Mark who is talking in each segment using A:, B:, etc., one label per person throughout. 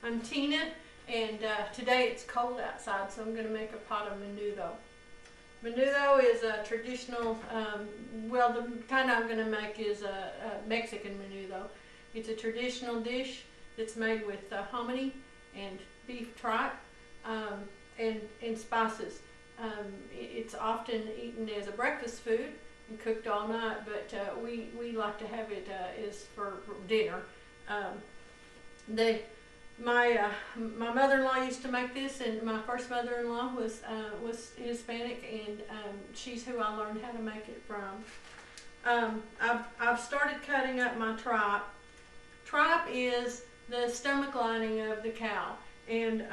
A: I'm Tina, and today it's cold outside, so I'm going to make a pot of menudo. Menudo is a traditional, well, the kind I'm going to make is a Mexican menudo. It's a traditional dish that's made with hominy and beef tripe and spices. It's often eaten as a breakfast food and cooked all night, but we like to have it is for dinner. My mother-in-law used to make this, and my first mother-in-law was Hispanic, and she's who I learned how to make it from. I've started cutting up my tripe. Tripe is the stomach lining of the cow, and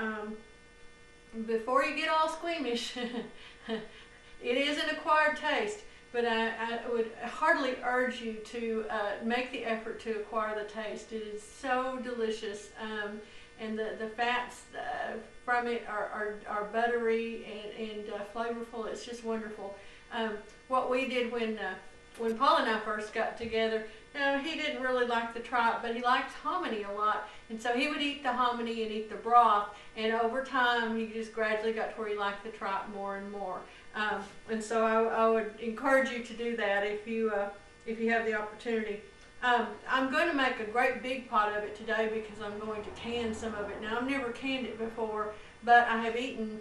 A: before you get all squeamish, it is an acquired taste. But I would hardly urge you to make the effort to acquire the taste. It is so delicious, and the fats from it are buttery and flavorful. It's just wonderful. What we did when Paul and I first got together, he didn't really like the tripe, but he liked hominy a lot, and so he would eat the hominy and eat the broth, and over time he just gradually got to where he liked the tripe more and more. And so I would encourage you to do that if you have the opportunity. I'm going to make a great big pot of it today because I'm going to can some of it. Now, I've never canned it before, but I have eaten,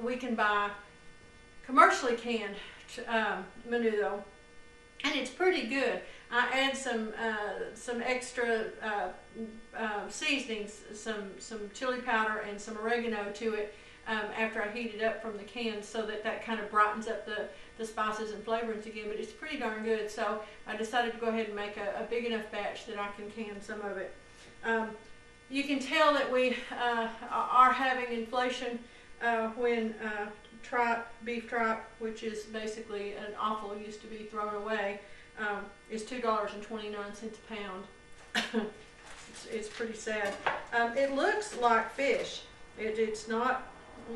A: we can buy commercially canned menudo, and it's pretty good. I add some extra seasonings, some chili powder and some oregano to it after I heat it up from the can, so that kind of brightens up the spices and flavorings again. But it's pretty darn good, so I decided to go ahead and make a big enough batch that I can can some of it. You can tell that we are having inflation when beef tripe, which is basically an offal, used to be thrown away, is $2.29 a pound. It's pretty sad. It looks like fish. It's not,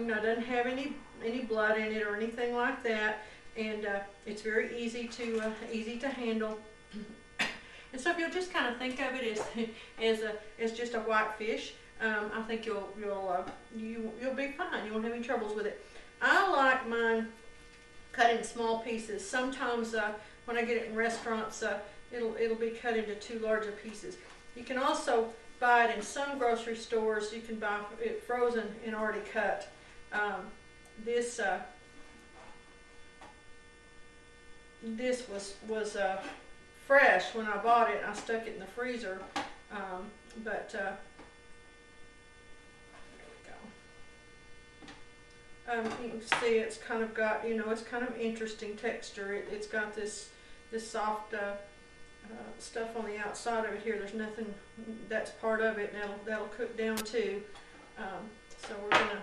A: doesn't have any blood in it or anything like that, and it's very easy to handle. And so if you'll just kind of think of it as just a white fish, I think you'll be fine. You won't have any troubles with it. I like mine cut in small pieces. Sometimes when I get it in restaurants, it'll be cut into too large of pieces. You can also buy it in some grocery stores. You can buy it frozen and already cut. This was fresh when I bought it. I stuck it in the freezer, but there we go. You can see it's kind of got, it's kind of interesting texture. It's got this soft stuff on the outside of it here. There's nothing, that's part of it, and that'll cook down too. So we're gonna,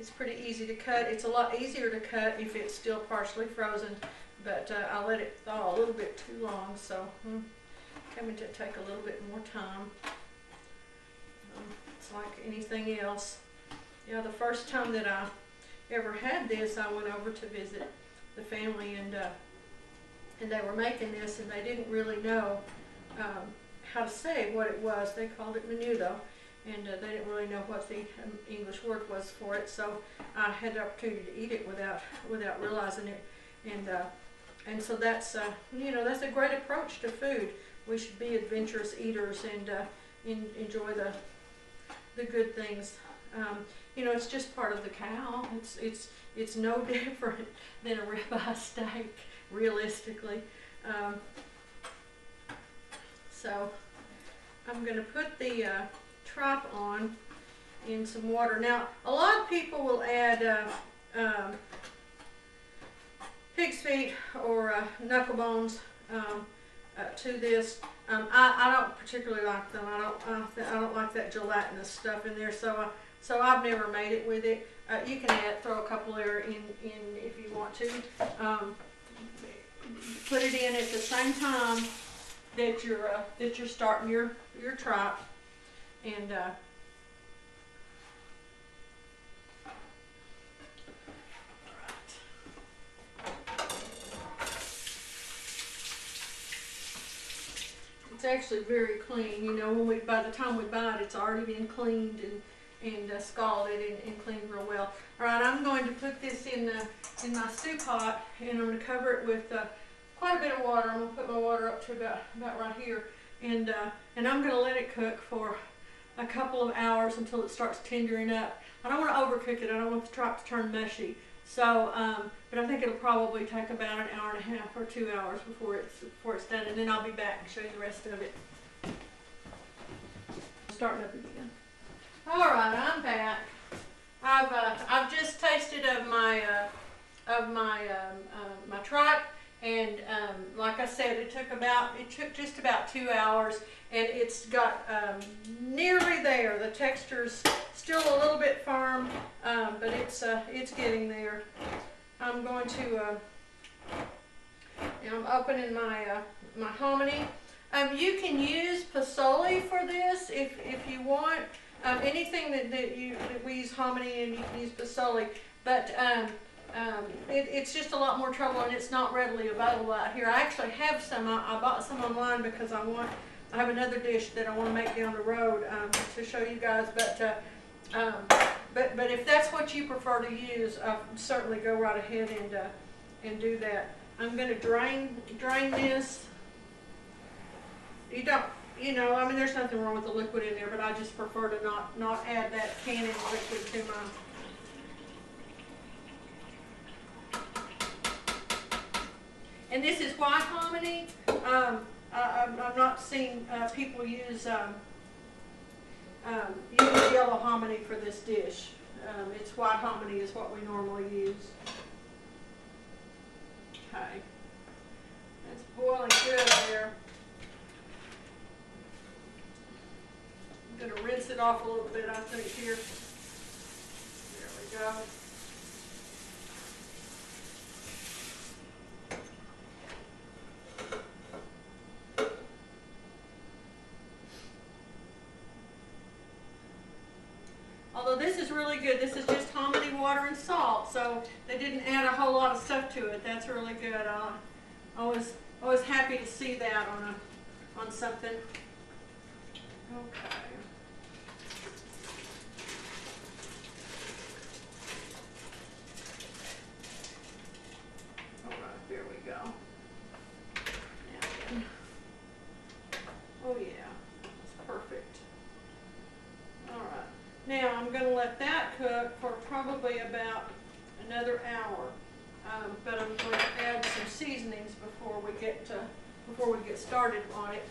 A: it's pretty easy to cut. It's a lot easier to cut if it's still partially frozen, but I let it thaw a little bit too long, so coming to take a little bit more time. It's like anything else. The first time that I ever had this, I went over to visit the family, and they were making this, and they didn't really know how to say what it was. They called it menudo, and they didn't really know what the English word was for it, so I had the opportunity to eat it without realizing it, and so that's that's a great approach to food. We should be adventurous eaters and enjoy the good things. It's just part of the cow. It's no different than a ribeye steak, realistically. So I'm going to put the tripe on in some water. Now, a lot of people will add pig's feet or knuckle bones to this. I don't particularly like them. I don't like that gelatinous stuff in there, so I've never made it with it. You can throw a couple there in if you want to. Put it in at the same time that you're starting your tripe, and It's actually very clean. You know, by the time we buy it, it's already been cleaned and scalded and cleaned real well. All right, I'm going to put this in my stew pot, and I'm going to cover it with quite a bit of water. I'm going to put my water up to about right here, and I'm going to let it cook for a couple of hours until it starts tendering up. I don't want to overcook it. I don't want the tripe to turn mushy. So, but I think it'll probably take about an hour and a half or 2 hours before it's done, and then I'll be back and show you the rest of it. Starting up again. All right, I'm back. I've just tasted of my my tripe, and like I said, it took just about 2 hours, and it's got nearly there. The texture's still a little bit firm, but it's getting there. I'm going to I'm opening my my hominy. You can use pasoli for this if you want. Anything that we use hominy, and you can use pasoli, but it's just a lot more trouble, and it's not readily available out here. I actually have some. I bought some online because I have another dish that I want to make down the road to show you guys. But if that's what you prefer to use, certainly go right ahead and do that. I'm going to drain this. You know, I mean, there's nothing wrong with the liquid in there, but I just prefer to not add that canning liquid to my. And this is white hominy. I've not seen people use yellow hominy for this dish. It's white hominy is what we normally use. Okay, it's boiling good there. I'm going to rinse it off a little bit, I think, here. There we go. Although this is really good. This is just hominy, water, and salt, so they didn't add a whole lot of stuff to it. That's really good. I was happy to see that on something. Okay. There we go. And, oh yeah, that's perfect. All right. Now I'm going to let that cook for probably about another hour. But I'm going to add some seasonings before we get started on it.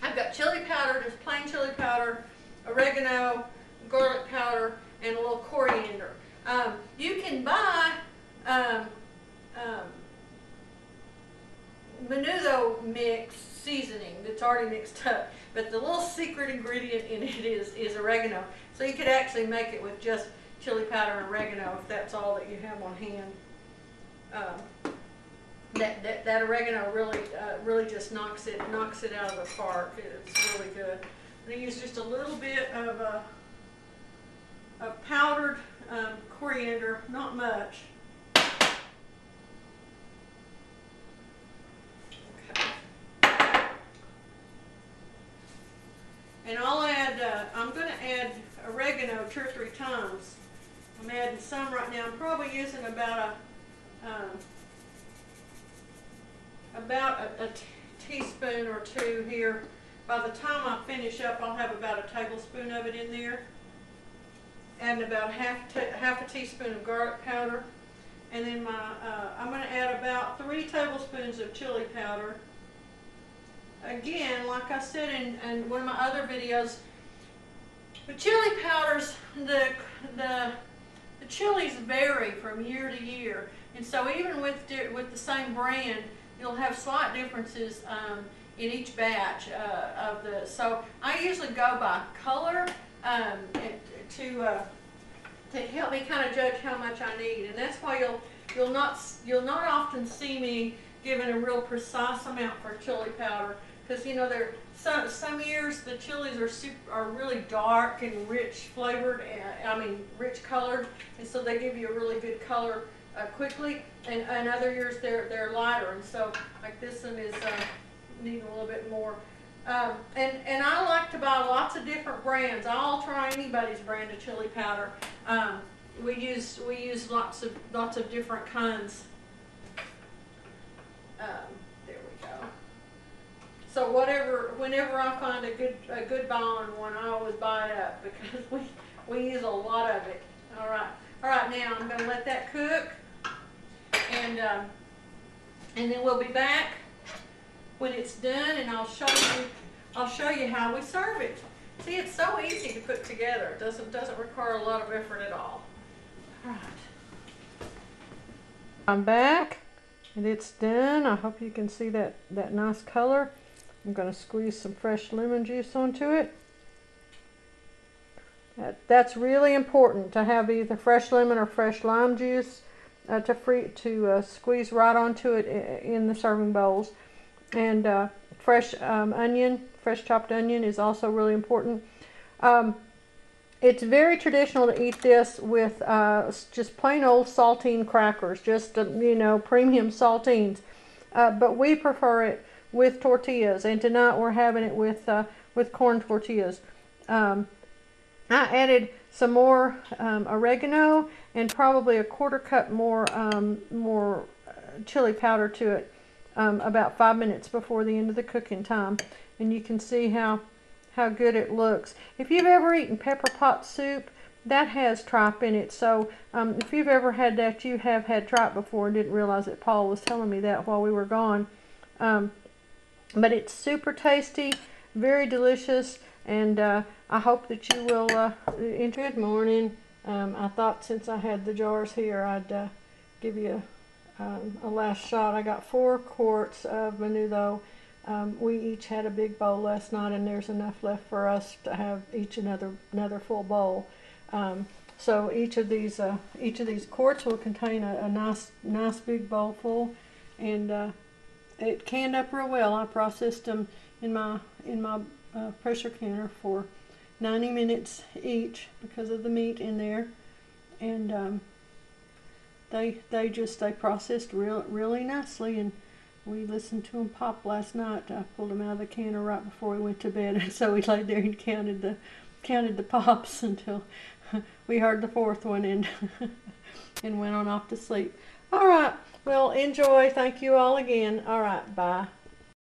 A: I've got chili powder, just plain chili powder, oregano, garlic powder, and a little coriander. You can buy Menudo mix seasoning that's already mixed up, but the little secret ingredient in it is oregano. So you could actually make it with just chili powder and oregano if that's all that you have on hand. That oregano really just knocks it out of the park. It's really good. I'm going to use just a little bit of powdered coriander, not much. And I'll add, I'm going to add oregano 2 or 3 times. I'm adding some right now. I'm probably using about a teaspoon or 2 here. By the time I finish up, I'll have about a tablespoon of it in there. And about half a teaspoon of garlic powder. And then I'm going to add about 3 tablespoons of chili powder. Again, like I said in one of my other videos, the chili powders, the chilies vary from year to year, and so even with the same brand, you'll have slight differences in each batch of the. So I usually go by color to help me kind of judge how much I need, and that's why you'll not often see me giving a real precise amount for chili powder. Because you know, some years the chilies are really dark and rich flavored, rich colored, and so they give you a really good color quickly. And other years they're lighter, and so like this one is And I like to buy lots of different brands. I'll try anybody's brand of chili powder. We use lots of different kinds. There we go. So whenever I find a good buying one, I always buy it up because we use a lot of it. All right. Now I'm going to let that cook, and then we'll be back when it's done, and I'll show you how we serve it. See, it's so easy to put together. It doesn't require a lot of effort at all. All right. I'm back, and it's done. I hope you can see that nice color. I'm going to squeeze some fresh lemon juice onto it. That's really important to have either fresh lemon or fresh lime juice to squeeze right onto it in the serving bowls. And fresh chopped onion is also really important. It's very traditional to eat this with just plain old saltine crackers, just premium saltines. But we prefer it with tortillas, and tonight we're having it with corn tortillas. I added some more oregano and probably a quarter cup more chili powder to it about 5 minutes before the end of the cooking time, and you can see how good it looks. If you've ever eaten pepper pot soup, that has tripe in it. So if you've ever had that, you have had tripe before and didn't realize it. Paul was telling me that while we were gone. But it's super tasty, very delicious, and I hope that you will enjoy. Good morning. I thought since I had the jars here, I'd give you a last shot. I got 4 quarts of Menudo. We each had a big bowl last night, and there's enough left for us to have each another full bowl. So each of these quarts will contain a nice big bowl full, and it canned up real well. I processed them in my pressure canner for 90 minutes each because of the meat in there, and they processed really nicely, and we listened to them pop last night. I pulled them out of the canner right before we went to bed, and so we laid there and counted the pops until we heard the 4th one, and and went on off to sleep. All right, well, enjoy. Thank you all again. All right, bye.